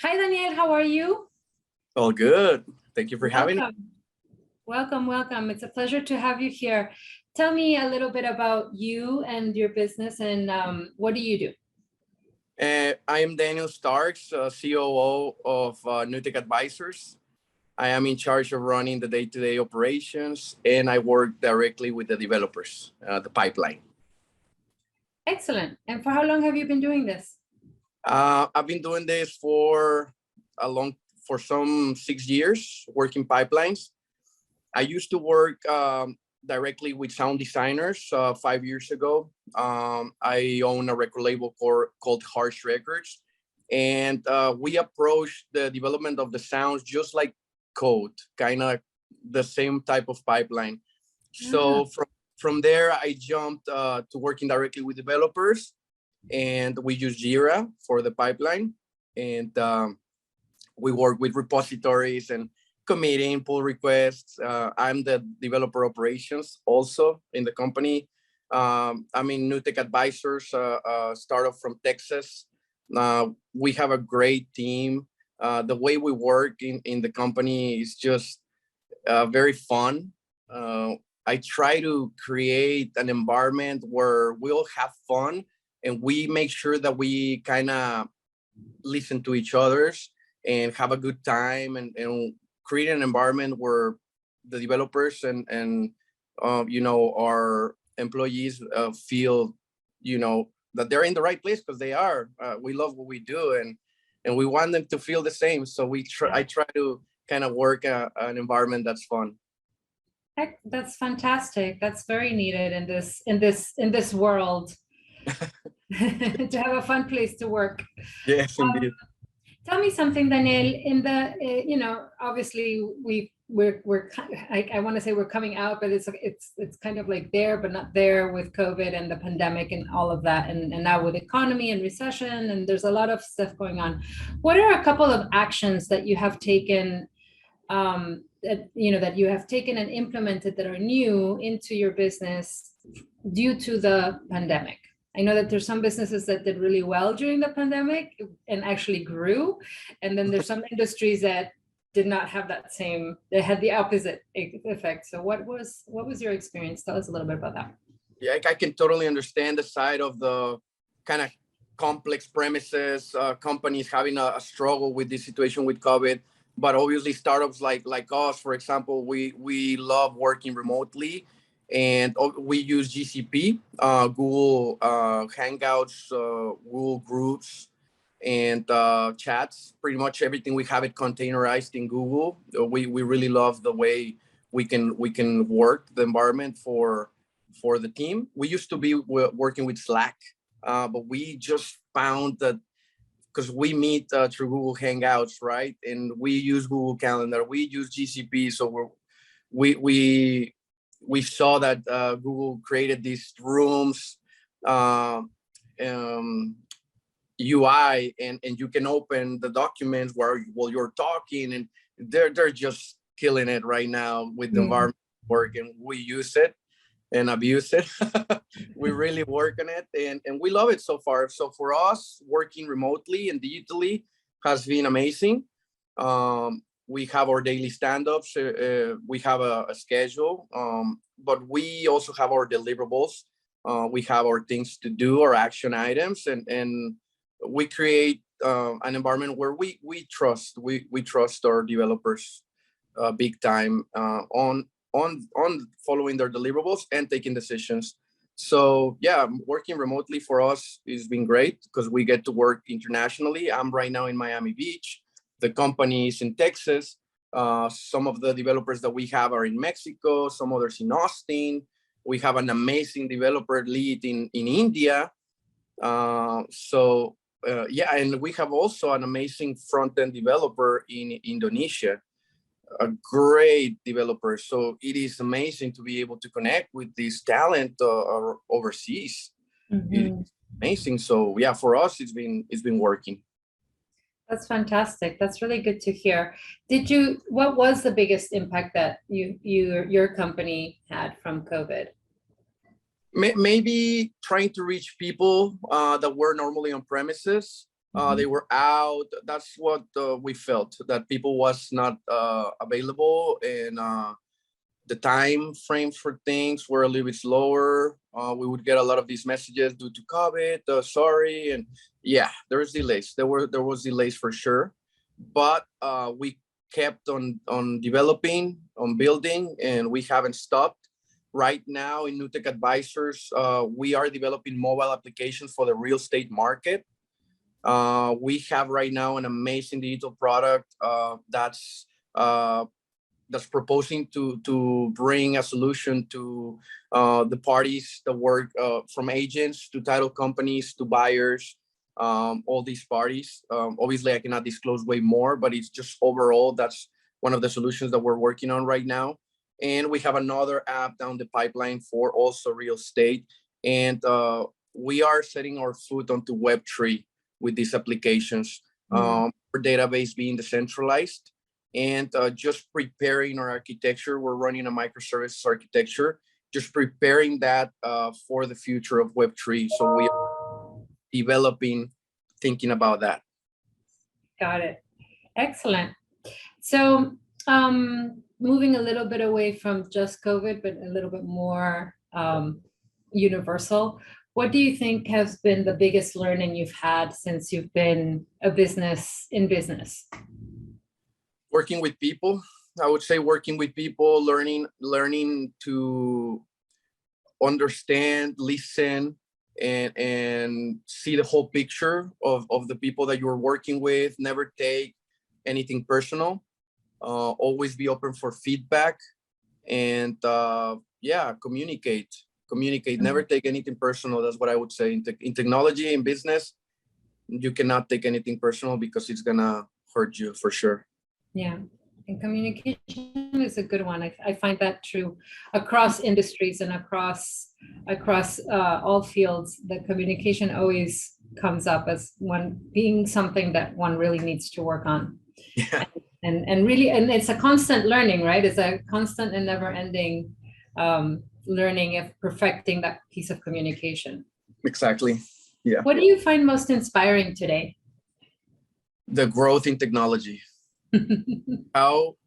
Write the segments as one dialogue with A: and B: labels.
A: Hi, Daniel. How are you?
B: All good. Thank you for having me.
A: Welcome. It's a pleasure to have you here. Tell me a little bit about you and your business and what do you do?
B: I am Daniel Starks, COO of NuTech Advisors. I am in charge of running the day-to-day operations, and I work directly with the developers, the pipeline.
A: Excellent. And for how long have you been doing this?
B: I've been doing this for some 6 years, working pipelines. I used to work directly with sound designers 5 years ago. I own a record label called Harsh Records, and we approached the development of the sounds just like code, kind of the same type of pipeline. So from there, I jumped to working directly with developers, and we use Jira for the pipeline, and we work with repositories and committing pull requests. I'm the developer operations also in the company. I'm in NuTech Advisors, startup from Texas. We have a great team. The way we work in the company is just very fun. I try to create an environment where we'll have fun and we make sure that we kind of listen to each other's and have a good time and create an environment where the developers and our employees feel that they're in the right place, because they are. We love what we do, and we want them to feel the same. So I try to kind of work an environment that's fun.
A: Heck, that's fantastic. That's very needed in this world. To have a fun place to work.
B: Yes, indeed.
A: Tell me something, Daniel. In the obviously I want to say we're coming out, but it's kind of like there but not there with COVID and the pandemic and all of that, and now with economy and recession, and there's a lot of stuff going on. What are a couple of actions that you have taken that you have taken and implemented that are new into your business due to the pandemic? I know that there's some businesses that did really well during the pandemic and actually grew. And then there's some industries that did not have that same, they had the opposite effect. So what was your experience? Tell us a little bit about that.
B: Yeah, I can totally understand the side of the kind of complex premises, companies having a struggle with this situation with COVID. But obviously startups like us, for example, we love working remotely. And we use GCP, Google Hangouts, Google Groups, and chats. Pretty much everything we have it containerized in Google. We really love the way we can work the environment for the team. We used to be working with Slack, but we just found that because we meet through Google Hangouts, right? And we use Google Calendar, we use GCP, so we saw that Google created these rooms UI, and you can open the documents while you're talking, and they're just killing it right now with the environment work, and we use it and abuse it. We really work on it, and we love it so far. So for us, working remotely and digitally has been amazing. We have our daily stand-ups. We have a schedule, but we also have our deliverables. We have our things to do, our action items, and we create an environment where we trust. We trust our developers big time on following their deliverables and taking decisions. So yeah, working remotely for us has been great because we get to work internationally. I'm right now in Miami Beach. The company is in Texas. Some of the developers that we have are in Mexico, some others in Austin. We have an amazing developer lead in India. Yeah, and we have also an amazing front-end developer in Indonesia, a great developer. So it is amazing to be able to connect with this talent overseas. It's amazing. So yeah, for us, it's been working.
A: That's fantastic. That's really good to hear. What was the biggest impact that your company had from COVID?
B: Maybe trying to reach people that were normally on premises. They were out. That's what we felt, that people was not available, and the time frames for things were a little bit slower. We would get a lot of these messages due to COVID, sorry. And yeah, there was delays. There was delays for sure, but we kept on developing, on building, and we haven't stopped. Right now in NuTech Advisors, we are developing mobile applications for the real estate market. We have right now an amazing digital product that's proposing to bring a solution to the parties that work, from agents to title companies to buyers, all these parties. Obviously, I cannot disclose way more, but it's just overall, that's one of the solutions that we're working on right now. And we have another app down the pipeline for also real estate. And we are setting our foot onto Web3 with these applications, our database being decentralized, and just preparing our architecture. We're running a microservices architecture, just preparing that for the future of Web3. So we are developing, thinking about that.
A: Got it. Excellent. So moving a little bit away from just COVID, but a little bit more universal, what do you think has been the biggest learning you've had since you've been in business?
B: Working with people. I would say working with people, learning to understand, listen, and see the whole picture of the people that you're working with. Never take anything personal. Always be open for feedback, and communicate. Never take anything personal. That's what I would say. In technology, in business, you cannot take anything personal because it's gonna hurt you for sure.
A: Yeah, and communication is a good one. I find that true across industries and across all fields. The communication always comes up as one being something that one really needs to work on.
B: Yeah.
A: And really, and it's a constant learning, right? It's a constant and never-ending learning of perfecting that piece of communication.
B: Exactly. Yeah.
A: What do you find most inspiring today?
B: The growth in technology. How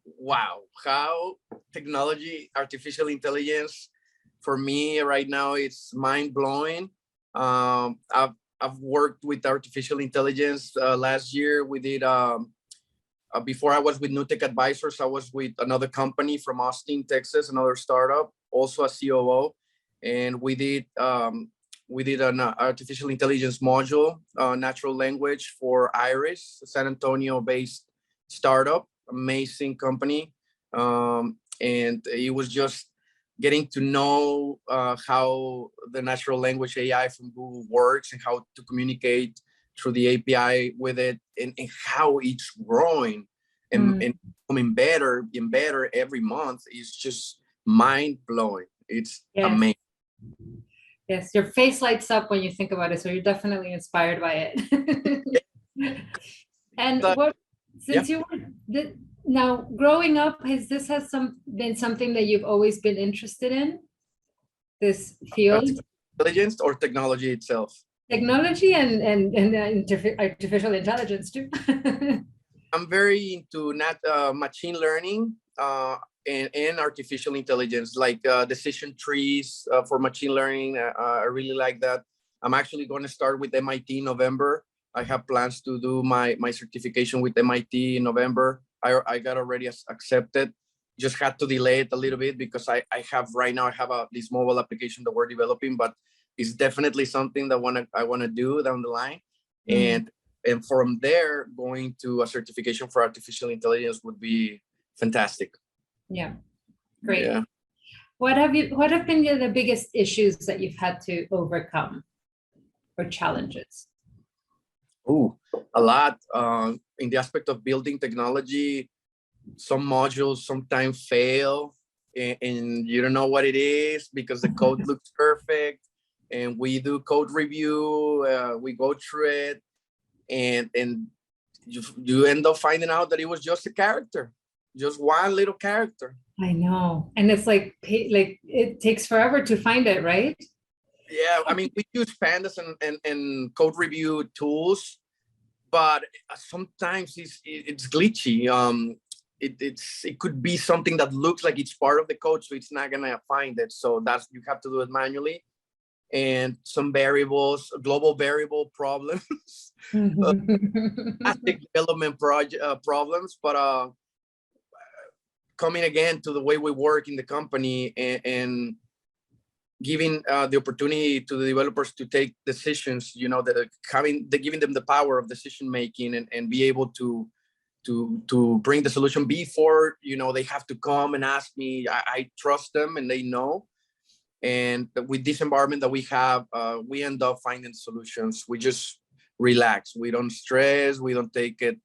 B: technology, artificial intelligence, for me right now, it's mind-blowing. I've worked with artificial intelligence. Last year we did, before I was with NuTech Advisors, I was with another company from Austin, Texas, another startup, also a COO, and we did an artificial intelligence module, natural language for Iris, San Antonio-based startup, amazing company, and it was just getting to know how the natural language AI from Google works and how to communicate through the API with it, and how it's growing and becoming better and better every month is just mind-blowing. It's amazing.
A: Yes, your face lights up when you think about it, so you're definitely inspired by it. And you were now growing up, has been something that you've always been interested in? This field,
B: intelligence or technology itself?
A: Technology and artificial intelligence too.
B: I'm very into machine learning and artificial intelligence, like decision trees for machine learning. I really like that. I'm actually going to start with MIT in November. I have plans to do my certification with MIT in November. I got already accepted. Just had to delay it a little bit because I have this mobile application that we're developing, but it's definitely something that I want to do down the line. And from there, going to a certification for artificial intelligence would be fantastic.
A: Yeah, great.
B: Yeah.
A: What have been the biggest issues that you've had to overcome or challenges?
B: Oh, a lot. In the aspect of building technology, some modules sometimes fail and you don't know what it is because the code looks perfect. And we do code review, we go through it, and you end up finding out that it was just a character, just one little character.
A: I know, and it's like it takes forever to find it, right?
B: Yeah, I mean, we use pandas and code review tools, but sometimes it's glitchy. It could be something that looks like it's part of the code, so it's not gonna find it. So that's, you have to do it manually. And some variables, global variable problems, classic development project problems. But coming again to the way we work in the company, and giving the opportunity to the developers to take decisions, you know, that giving them the power of decision making, and be able to bring the solution before, you know, they have to come and ask me. I trust them and they know. And with this environment that we have, we end up finding solutions. We just relax. We don't stress. We don't take it.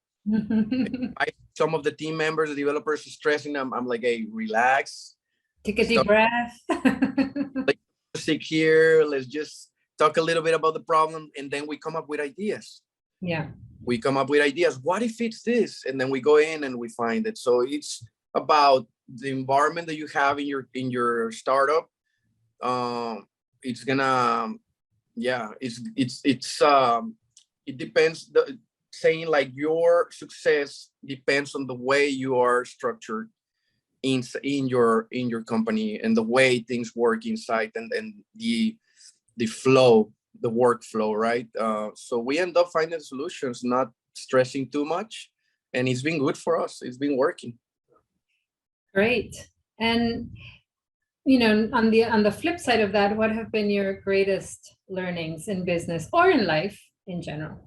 B: Some of the team members, the developers, stressing them. I'm like, hey, relax.
A: Take a deep breath.
B: Like, sit here. Let's just talk a little bit about the problem, and then we come up with ideas.
A: Yeah.
B: We come up with ideas. What if it's this? And then we go in and we find it. So it's about the environment that you have in your startup. It's gonna, yeah, it depends. Saying like your success depends on the way you are structured in your company, and the way things work inside, and the flow, the workflow, right? So we end up finding solutions, not stressing too much, and it's been good for us. It's been working.
A: Great. And you know, on the flip side of that, what have been your greatest learnings in business or in life in general?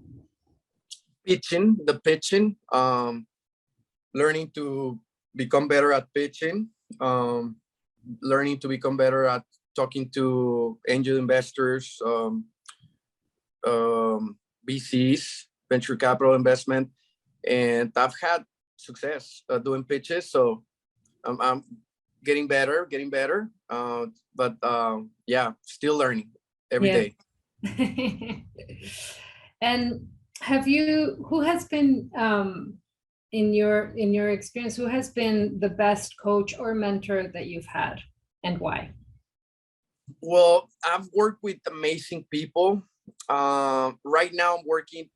B: Pitching, learning to become better at pitching, learning to become better at talking to angel investors, VCs, venture capital investment, and I've had success doing pitches. So I'm getting better, but yeah, still learning every day.
A: And who has been, in your experience, who has been the best coach or mentor that you've had, and why?
B: Well, I've worked with amazing people. Right now I'm working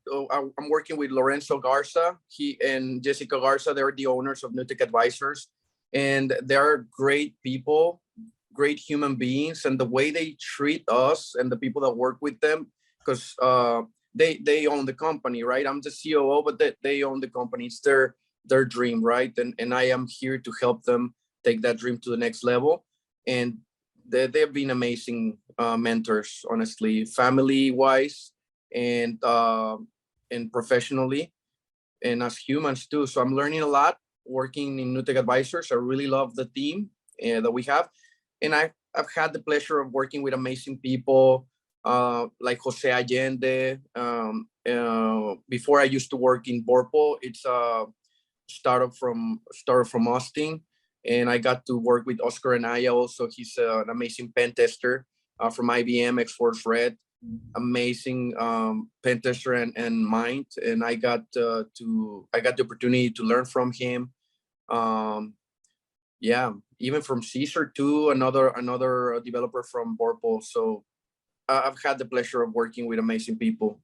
B: with Lorenzo Garza. He and Jessica Garza, they're the owners of NuTech Advisors. And they're great people, great human beings, and the way they treat us and the people that work with them, because they own the company, right? I'm the COO, but they own the company. It's their dream, right? And I am here to help them take that dream to the next level. And they've been amazing mentors, honestly, family-wise, and professionally, and as humans too. So I'm learning a lot working in NuTech Advisors. I really love the team that we have. And I've had the pleasure of working with amazing people like Jose Allende. Before I used to work in Borpo. It's a startup from Austin. And I got to work with Oscar Anaya also. He's an amazing pen tester from IBM, X-Force Red. Amazing pen tester and mind, and I got the opportunity to learn from him. Yeah, even from Caesar too, another developer from Borpo. So I've had the pleasure of working with amazing people.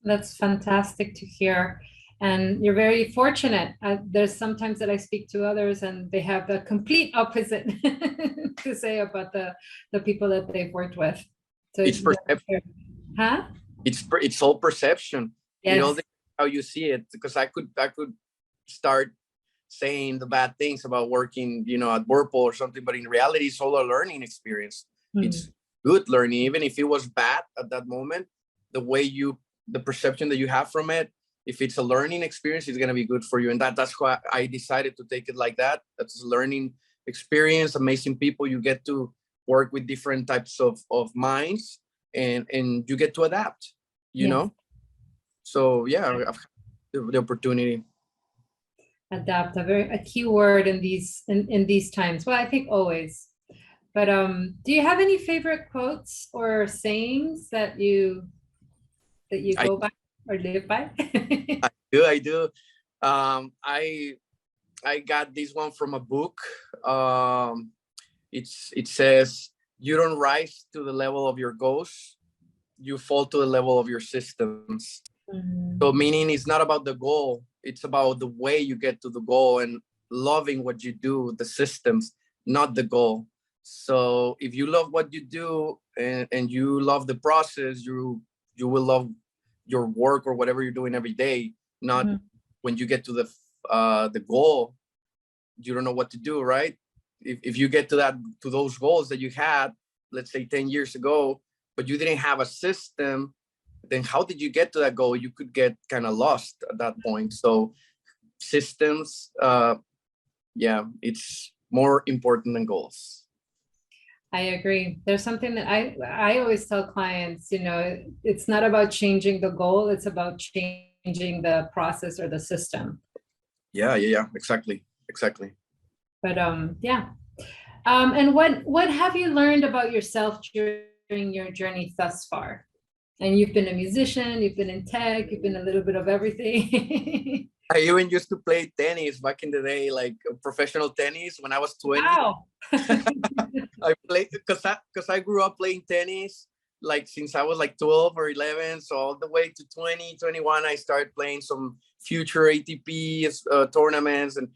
A: That's fantastic to hear. And you're very fortunate. There's sometimes that I speak to others and they have the complete opposite to say about the people that they've worked with. So
B: it's perception.
A: Huh?
B: It's all perception.
A: Yes.
B: You know, how you see it, because I could start saying the bad things about working, you know, at Borpo or something, but in reality, it's all a learning experience. It's good learning, even if it was bad at that moment. The perception that you have from it, if it's a learning experience, it's going to be good for you. And that's why I decided to take it like that. That's a learning experience, amazing people. You get to work with different types of minds, and you get to adapt, you know? So yeah, I've had the opportunity.
A: Adapt, a key word in these times. Well, I think always. But do you have any favorite quotes or sayings that you go by or live by?
B: I do. I got this one from a book. It says, you don't rise to the level of your goals, you fall to the level of your systems. So meaning it's not about the goal, it's about the way you get to the goal and loving what you do, the systems, not the goal. So if you love what you do and you love the process, you will love your work or whatever you're doing every day. Not when you get to the goal, you don't know what to do, right? If you get to those goals that you had, let's say 10 years ago, but you didn't have a system, then how did you get to that goal? You could get kind of lost at that point. So systems, yeah, it's more important than goals.
A: I agree. There's something that I always tell clients, you know, it's not about changing the goal, it's about changing the process or the system.
B: Yeah, exactly.
A: But yeah. And what have you learned about yourself during your journey thus far? And you've been a musician, you've been in tech, you've been a little bit of everything.
B: I even used to play tennis back in the day, like professional tennis when I was 20.
A: Wow.
B: I played because I grew up playing tennis like since I was like 12 or 11. So all the way to 20, 21, I started playing some future ATP tournaments, and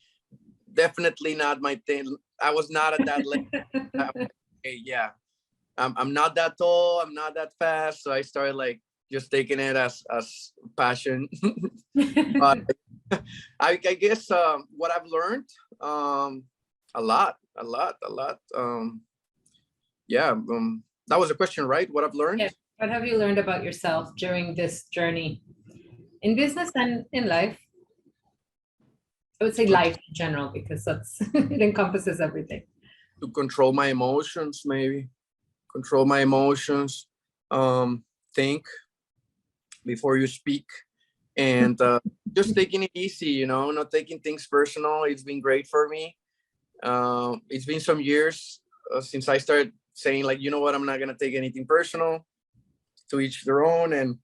B: definitely not my thing. I was not at that level. Okay, yeah, I'm not that tall, I'm not that fast. So I started like just taking it as passion. But I guess what I've learned, a lot. Yeah, that was a question, right? What I've learned?
A: Yes. What have you learned about yourself during this journey in business and in life? I would say life in general, because it encompasses everything.
B: To control my emotions, maybe. Control my emotions. Think before you speak. And just taking it easy, you know, not taking things personal. It's been great for me. It's been some years since I started saying, like, you know what, I'm not going to take anything personal, to each their own, and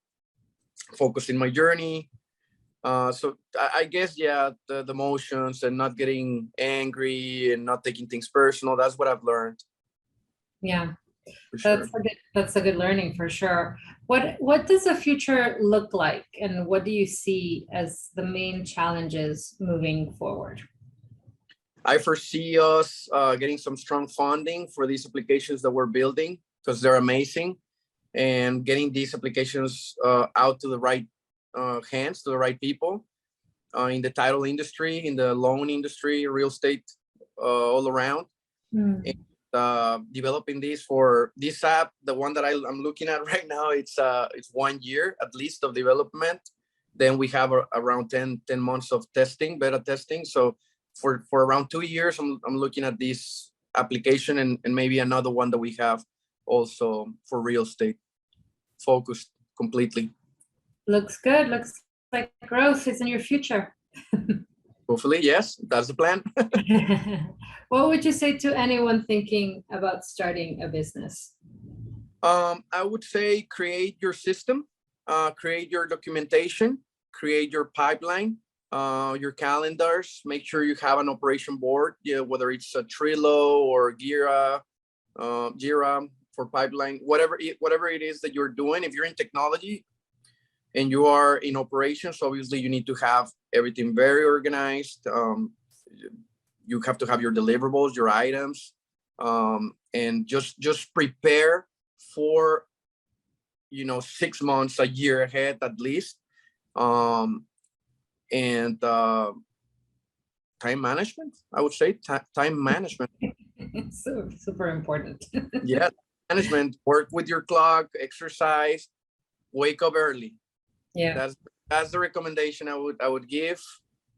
B: focus in my journey. So I guess, yeah, the emotions and not getting angry and not taking things personal. That's what I've learned.
A: Yeah,
B: For sure.
A: that's a good learning for sure. What does the future look like, and what do you see as the main challenges moving forward?
B: I foresee us getting some strong funding for these applications that we're building, because they're amazing, and getting these applications out to the right hands, to the right people in the title industry, in the loan industry, real estate, all around. And, developing this for this app, the one that I'm looking at right now, it's 1 year at least of development. Then we have around 10 months of testing, beta testing. So for around 2 years, I'm looking at this application, and maybe another one that we have also for real estate, focused completely.
A: Looks good. Looks like growth is in your future.
B: Hopefully, yes, that's the plan.
A: What would you say to anyone thinking about starting a business?
B: I would say create your system, create your documentation, create your pipeline, your calendars. Make sure you have an operation board, whether it's a Trello or Jira for pipeline, whatever it is that you're doing. If you're in technology and you are in operations, obviously you need to have everything very organized. You have to have your deliverables, your items, and just prepare for 6 months, a year ahead at least. And time management, I would say time management.
A: So super important.
B: Yeah, management. Work with your clock, exercise, wake up early.
A: Yeah,
B: that's the recommendation I would give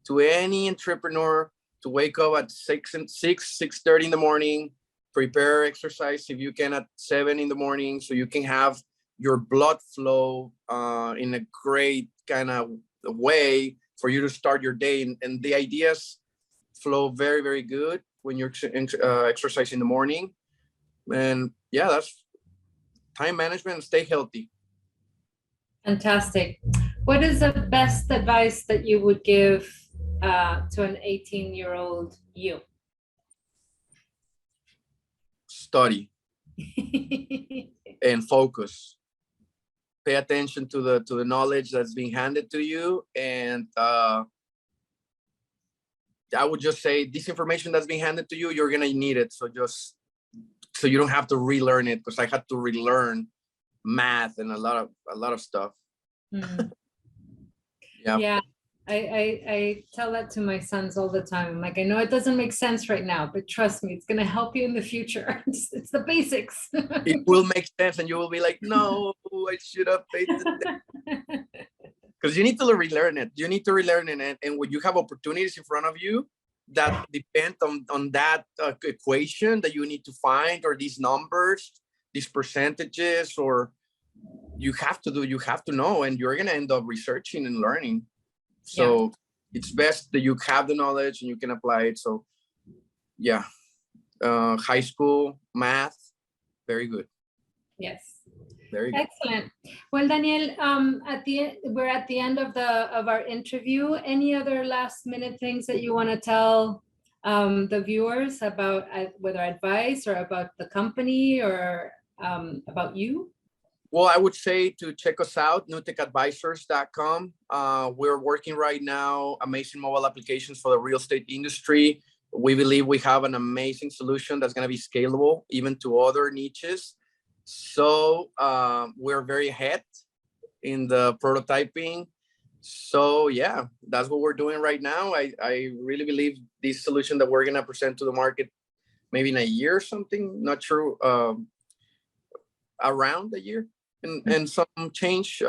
B: to any entrepreneur, to wake up at 6:30 in the morning, prepare exercise if you can at 7 in the morning, so you can have your blood flow in a great kind of way for you to start your day. And the ideas flow very, very good when you're exercising in the morning. And yeah, that's time management, and stay healthy.
A: fantastic. What is the best advice that you would give to an 18-year-old you?
B: Study and focus. pay attention to the knowledge that's being handed to you. And I would just say this information that's being handed to you, you're gonna need it. So you don't have to relearn it, because I had to relearn math and a lot of stuff.
A: Mm.
B: Yeah.
A: Yeah. I tell that to my sons all the time. I'm like, I know it doesn't make sense right now, but trust me, it's going to help you in the future. It's the basics.
B: It will make sense, and you will be like, no, I should have paid attention. Because you need to relearn it. You need to relearn it. And when you have opportunities in front of you that depend on that equation that you need to find, or these numbers, these percentages, or you have to know, and you're going to end up researching and learning. So it's best that you have the knowledge and you can apply it. So yeah, high school math, very good.
A: Yes.
B: Very good.
A: Excellent. Well, Daniel, we're at the end of our interview. Any other last minute things that you want to tell the viewers about whether advice or about the company or about you?
B: Well, I would say to check us out, NuTechAdvisors.com. We're working right now, amazing mobile applications for the real estate industry. We believe we have an amazing solution that's going to be scalable even to other niches. So we're very ahead in the prototyping. So yeah, that's what we're doing right now. I really believe this solution that we're going to present to the market maybe in a year or something, not sure, around a year. And some change,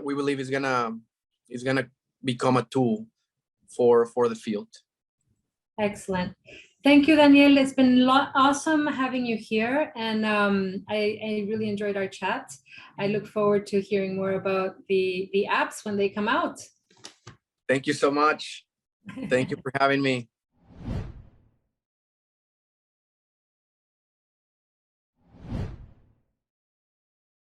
B: we believe is gonna become a tool for the field.
A: Excellent. Thank you, Daniel. It's been awesome having you here, and I really enjoyed our chat. I look forward to hearing more about the apps when they come out.
B: Thank you so much. Thank you for having me.